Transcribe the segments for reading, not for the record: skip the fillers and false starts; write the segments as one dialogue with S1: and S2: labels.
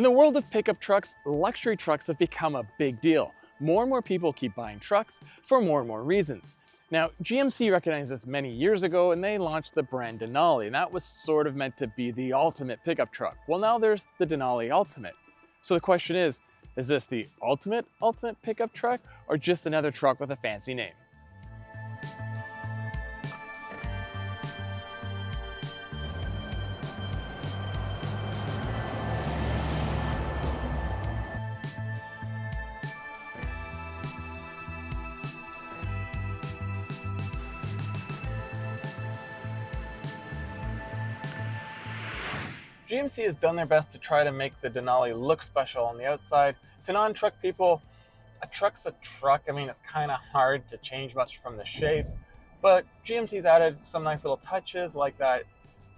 S1: In the world of pickup trucks, luxury trucks have become a big deal. More and more people keep buying trucks for more and more reasons. Now, GMC recognized this many years ago and they launched the brand Denali, and that was sort of meant to be the ultimate pickup truck. Well, now there's the Denali Ultimate. So the question is this the ultimate pickup truck or just another truck with a fancy name? GMC has done their best to try to make the Denali look special on the outside. To non-truck people, a truck's a truck. I mean, it's kind of hard to change much from the shape, but GMC's added some nice little touches like that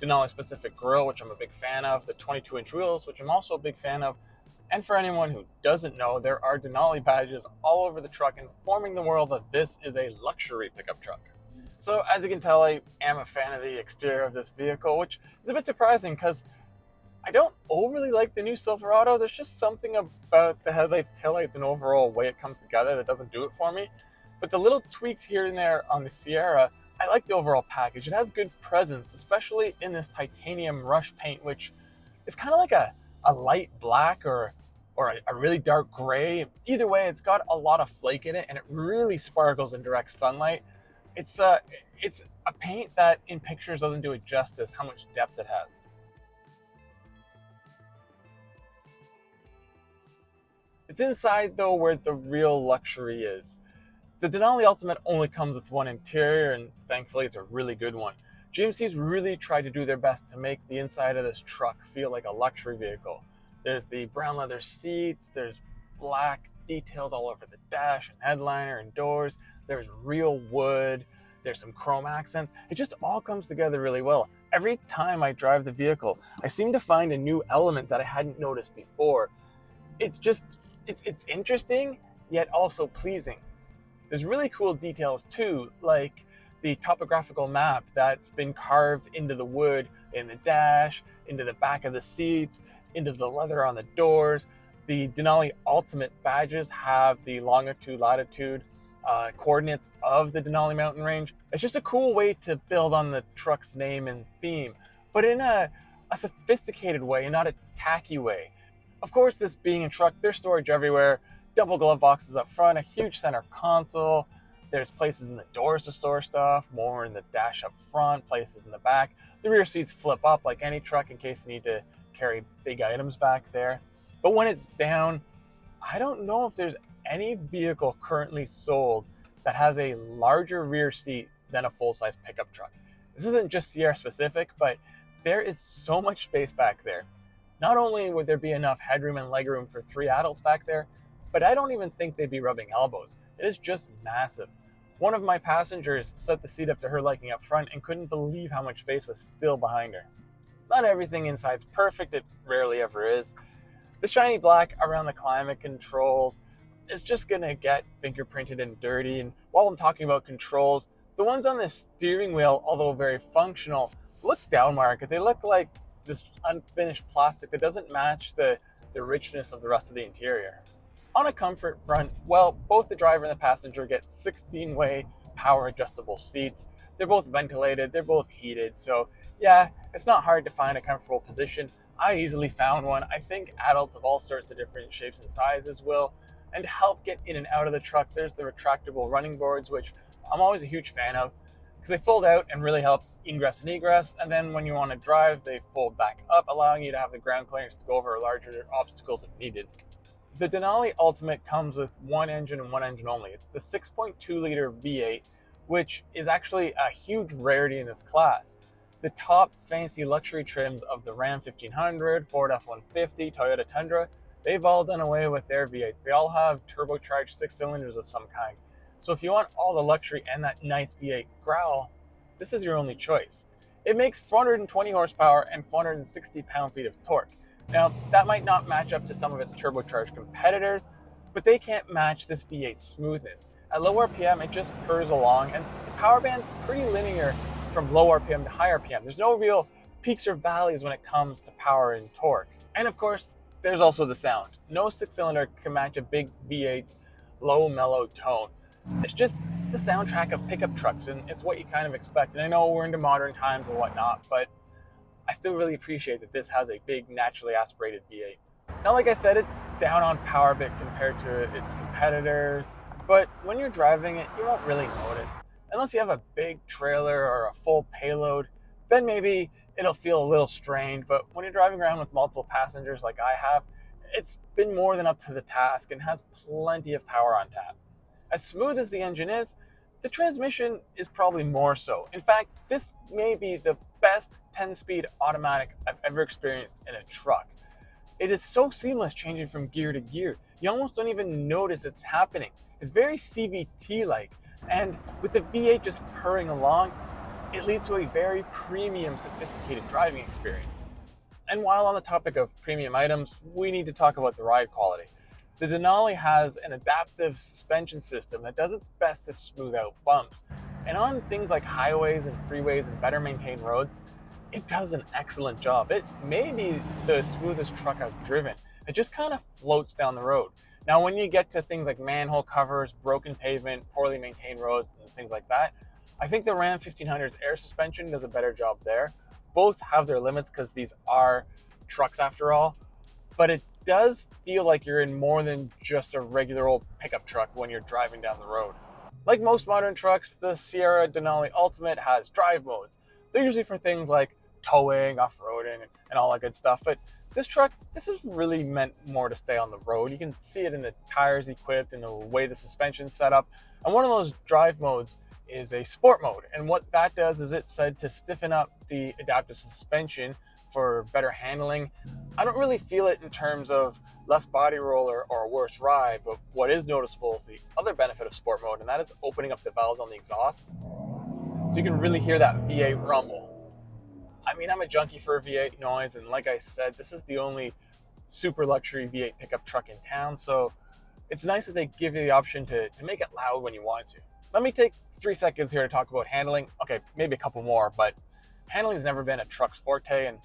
S1: Denali specific grille, which I'm a big fan of, the 22-inch wheels, which I'm also a big fan of. And for anyone who doesn't know, there are Denali badges all over the truck informing the world that this is a luxury pickup truck. So as you can tell, I am a fan of the exterior of this vehicle, which is a bit surprising because I don't overly like the new Silverado. There's just something about the headlights, taillights, and overall way it comes together that doesn't do it for me. But the little tweaks here and there on the Sierra, I like the overall package. It has good presence, especially in this titanium rush paint, which is kind of like a light black or a really dark gray. Either way, it's got a lot of flake in it and it really sparkles in direct sunlight. It's a paint that in pictures doesn't do it justice how much depth it has. It's inside though where the real luxury is. The Denali Ultimate only comes with one interior and thankfully it's a really good one. GMC's really tried to do their best to make the inside of this truck feel like a luxury vehicle. There's the brown leather seats, there's black details all over the dash and headliner and doors, there's real wood, there's some chrome accents. It just all comes together really well. Every time I drive the vehicle, I seem to find a new element that I hadn't noticed before. It's interesting, yet also pleasing. There's really cool details too, like the topographical map that's been carved into the wood in the dash, into the back of the seats, into the leather on the doors. The Denali Ultimate badges have the longitude, latitude, coordinates of the Denali mountain range. It's just a cool way to build on the truck's name and theme, but in a sophisticated way and not a tacky way. Of course, this being a truck, there's storage everywhere, double glove boxes up front, a huge center console, there's places in the doors to store stuff, more in the dash up front, places in the back. The rear seats flip up like any truck in case you need to carry big items back there. But when it's down, I don't know if there's any vehicle currently sold that has a larger rear seat than a full-size pickup truck. This isn't just Sierra specific, but there is so much space back there. Not only would there be enough headroom and legroom for 3 adults back there, but I don't even think they'd be rubbing elbows. It is just massive. One of my passengers set the seat up to her liking up front and couldn't believe how much space was still behind her. Not everything inside's perfect, it rarely ever is. The shiny black around the climate controls is just gonna get fingerprinted and dirty, and while I'm talking about controls, the ones on the steering wheel, although very functional, look down market. They look like this unfinished plastic that doesn't match the richness of the rest of the interior. On a comfort front, well, both the driver and the passenger get 16-way power adjustable seats. They're both ventilated, they're both heated, so yeah, it's not hard to find a comfortable position. I easily found one. I think adults of all sorts of different shapes and sizes will. And to help get in and out of the truck, there's the retractable running boards, which I'm always a huge fan of because they fold out and really help ingress and egress. And then when you want to drive, they fold back up, allowing you to have the ground clearance to go over larger obstacles if needed. The Denali Ultimate comes with one engine and one engine only. It's the 6.2 liter V8, which is actually a huge rarity in this class. The top fancy luxury trims of the Ram 1500, Ford F-150, Toyota Tundra, they've all done away with their V8s. They all have turbocharged 6 cylinders of some kind. So if you want all the luxury and that nice V8 growl, this is your only choice. It makes 420 horsepower and 460 pound-feet of torque. Now, that might not match up to some of its turbocharged competitors, but they can't match this V8's smoothness. At low RPM, it just purrs along, and the power band's pretty linear from low RPM to high RPM. There's no real peaks or valleys when it comes to power and torque. And of course, there's also the sound. No six-cylinder can match a big V8's low, mellow tone. It's just the soundtrack of pickup trucks, and it's what you kind of expect. And I know we're into modern times and whatnot, but I still really appreciate that this has a big, naturally aspirated V8. Now, like I said, it's down on power bit compared to its competitors, but when you're driving it, you won't really notice. Unless you have a big trailer or a full payload, then maybe it'll feel a little strained, but when you're driving around with multiple passengers like I have, it's been more than up to the task and has plenty of power on tap. As smooth as the engine is, the transmission is probably more so. In fact, this may be the best 10-speed automatic I've ever experienced in a truck. It is so seamless changing from gear to gear. You almost don't even notice it's happening. It's very CVT-like, and with the V8 just purring along, it leads to a very premium, sophisticated driving experience. And while on the topic of premium items, we need to talk about the ride quality. The Denali has an adaptive suspension system that does its best to smooth out bumps. And on things like highways and freeways and better maintained roads, it does an excellent job. It may be the smoothest truck I've driven. It just kind of floats down the road. Now, when you get to things like manhole covers, broken pavement, poorly maintained roads, and things like that, I think the Ram 1500's air suspension does a better job there. Both have their limits because these are trucks after all, but it does feel like you're in more than just a regular old pickup truck when you're driving down the road. Like most modern trucks, the Sierra Denali Ultimate has drive modes. They're usually for things like towing, off-roading, and all that good stuff, but this is really meant more to stay on the road. You can see it in the tires equipped and the way the suspension's set up. And one of those drive modes is a sport mode. And what that does is it's said to stiffen up the adaptive suspension for better handling. I don't really feel it in terms of less body roll or worse ride, but what is noticeable is the other benefit of sport mode, and that is opening up the valves on the exhaust. So you can really hear that V8 rumble. I mean, I'm a junkie for V8 noise, and like I said, this is the only super luxury V8 pickup truck in town, so it's nice that they give you the option to make it loud when you want to. Let me take 3 seconds here to talk about handling. Okay, maybe a couple more, but handling's never been a truck's forte, and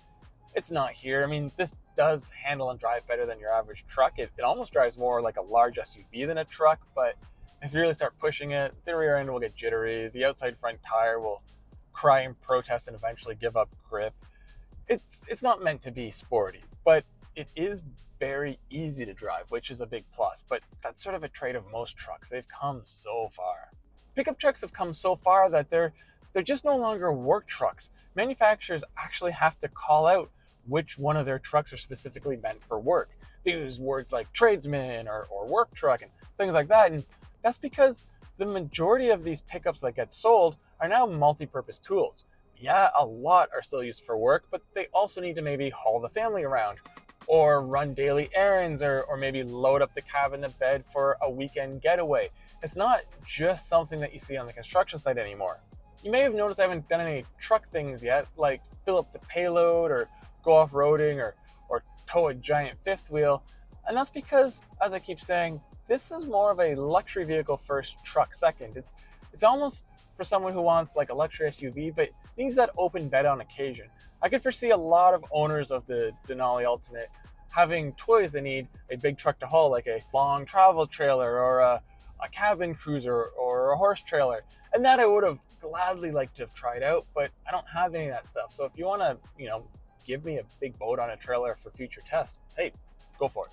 S1: it's not here. I mean, this does handle and drive better than your average truck. It almost drives more like a large SUV than a truck, but if you really start pushing it, the rear end will get jittery, the outside front tire will cry and protest and eventually give up grip. It's not meant to be sporty, but it is very easy to drive, which is a big plus, but that's sort of a trait of most trucks. They've come so far. Pickup trucks have come so far that they're just no longer work trucks. Manufacturers actually have to call out which one of their trucks are specifically meant for work. They use words like tradesman or work truck and things like that, and that's because the majority of these pickups that get sold are now multi-purpose tools. Yeah, a lot are still used for work, but they also need to maybe haul the family around or run daily errands or maybe load up the cab and the bed for a weekend getaway. It's not just something that you see on the construction site anymore. You may have noticed I haven't done any truck things yet, like fill up the payload or go off-roading or tow a giant fifth wheel. And that's because, as I keep saying, this is more of a luxury vehicle first, truck second. It's almost for someone who wants like a luxury SUV, but needs that open bed on occasion. I could foresee a lot of owners of the Denali Ultimate having toys they need a big truck to haul, like a long travel trailer or a cabin cruiser or a horse trailer. And that I would have gladly liked to have tried out, but I don't have any of that stuff. So if you want to, give me a big boat on a trailer for future tests, hey, go for it.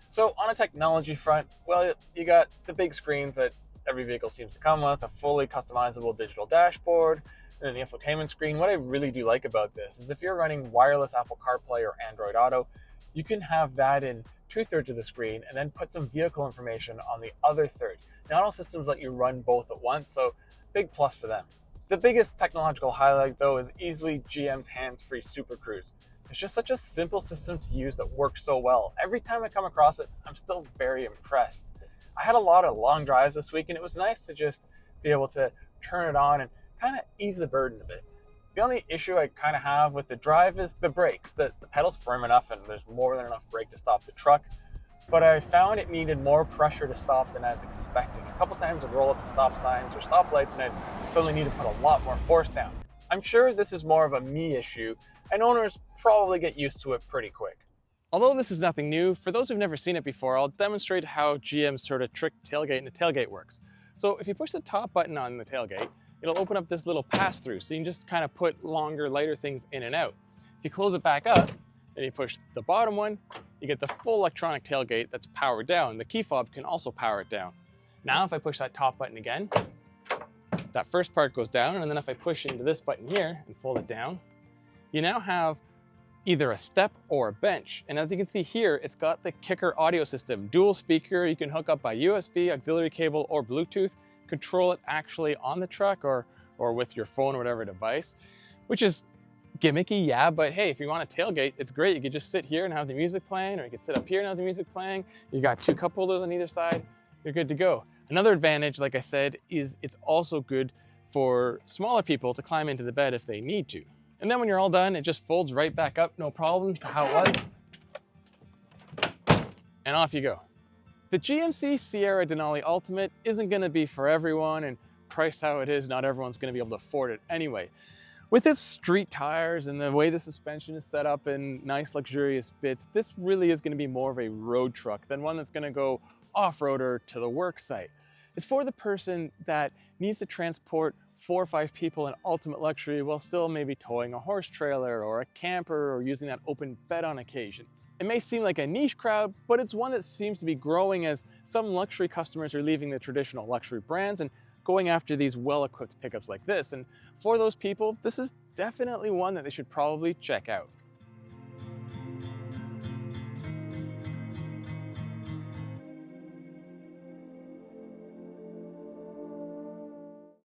S1: So on a technology front, well, you got the big screens that every vehicle seems to come with, a fully customizable digital dashboard, and an infotainment screen. What I really do like about this is if you're running wireless Apple CarPlay or Android Auto, you can have that in 2/3 of the screen and then put some vehicle information on the other third. Not all systems let you run both at once, so big plus for them. The biggest technological highlight though is easily GM's hands-free Super Cruise. It's just such a simple system to use that works so well. Every time I come across it, I'm still very impressed. I had a lot of long drives this week and it was nice to just be able to turn it on and kind of ease the burden a bit. The only issue I kind of have with the drive is the brakes. The pedal's firm enough and there's more than enough brake to stop the truck, but I found it needed more pressure to stop than I was expecting. A couple times I'd roll up to stop signs or stoplights and I'd suddenly need to put a lot more force down. I'm sure this is more of a me issue and owners probably get used to it pretty quick. Although this is nothing new, for those who've never seen it before, I'll demonstrate how GM's sort of trick tailgate into tailgate works. So if you push the top button on the tailgate, it'll open up this little pass-through, so you can just kind of put longer, lighter things in and out. If you close it back up, and you push the bottom one, you get the full electronic tailgate that's powered down. The key fob can also power it down. Now if I push that top button again, that first part goes down, and then if I push into this button here and fold it down, you now have either a step or a bench. And as you can see here, it's got the kicker audio system, dual speaker. You can hook up by USB, auxiliary cable, or Bluetooth, control it actually on the truck or with your phone or whatever device, which is gimmicky, yeah, but hey, if you want a tailgate, it's great. You could just sit here and have the music playing, or you could sit up here and have the music playing. You got two cup holders on either side, you're good to go. Another advantage, like I said, is it's also good for smaller people to climb into the bed if they need to. And then when you're all done, it just folds right back up, no problem, to how it was. And off you go. The GMC Sierra Denali Ultimate isn't gonna be for everyone, and priced how it is, not everyone's gonna be able to afford it anyway. With its street tires and the way the suspension is set up in nice luxurious bits, this really is gonna be more of a road truck than one that's gonna go off-roader to the work site. It's for the person that needs to transport 4 or 5 people in ultimate luxury while still maybe towing a horse trailer or a camper or using that open bed on occasion. It may seem like a niche crowd, but it's one that seems to be growing as some luxury customers are leaving the traditional luxury brands and going after these well-equipped pickups like this. And for those people, this is definitely one that they should probably check out.